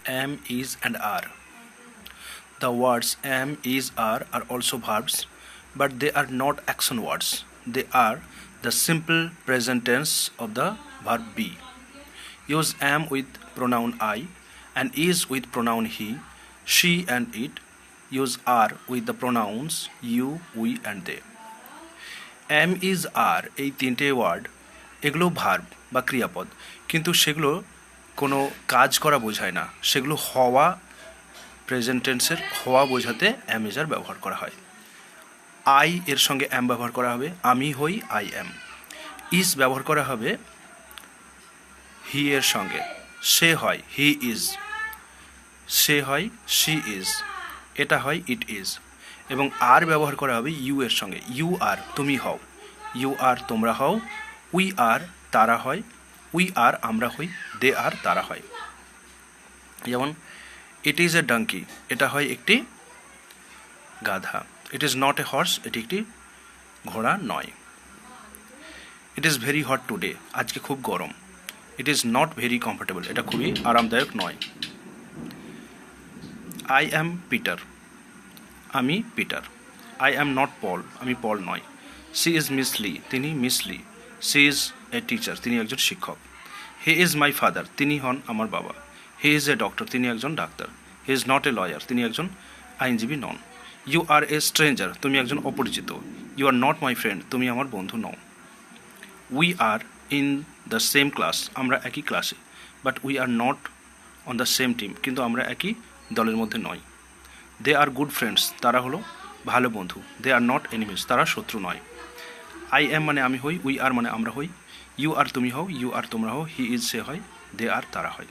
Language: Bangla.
am, is, and are. The words am, is, are also verbs, but they are not action words. They are the simple present tense of the verb be. Use am with pronoun I and is with pronoun he, she and it. Use are with the pronouns you, we and they. am, is, are এই তিনটে ওয়ার্ড এগুলো ভার্ব বা ক্রিয়াপদ, কিন্তু সেগুলো কোনো কাজ করা বোঝায় না, সেগুলো হওয়া, প্রেজেন্ট টেন্সের হওয়া বোঝাতে am is are ব্যবহার করা হয়। আই এর সঙ্গে am ব্যবহার করা হবে, আমি হই আই অ্যাম। ইজ ব্যবহার করা হবে হি এর সঙ্গে, সে হয় হি ইজ, সে হয় শি ইজ, এটা হয় ইট ইজ। এবং আর ব্যবহার করা হবে ইউ এর সঙ্গে, ইউ আর তুমি হও, ইউ আর তোমরা হও, উই আর তারা হয়, উই আর আমরা হই, দে আর তারা হয়। যেমন ইট ইজ এ ডাঙ্কি, এটা হয় একটি গাধা। It is not a horse, এটি একটি ঘোড়া নয়। It is very hot today, আজকে খুব গরম। It is not very comfortable, এটা খুবই আরামদায়ক নয়। আই অ্যাম পিটার, আমি Peter. I am not Paul, আমি পল নয়। সি ইজ মিস লি, তিনি Miss Lee. She is a teacher, তিনি একজন শিক্ষক। হি ইজ মাই ফাদার, তিনি হন আমার বাবা। হি ইজ এ ডক্টর, তিনি একজন doctor. He is not a lawyer, তিনি একজন আইনজীবী নন। ইউ আর এ স্ট্রেঞ্জার, তুমি একজন অপরিচিত। You are not my friend, তুমি আমার বন্ধু নও। We are in the same class, আমরা একই ক্লাসে। But we are not on the same team, কিন্তু আমরা একই দলের মধ্যে নই। দে আর গুড ফ্রেন্ডস, তারা হলো ভালো বন্ধু। দে আর নট এনিমিস, তারা শত্রু নয়। আই এম মানে আমি হই, উই আর মানে আমরা হই, ইউ আর তুমি হও, ইউ আর তোমরা হও, হি ইজ সে হয়, দে আর তারা হয়।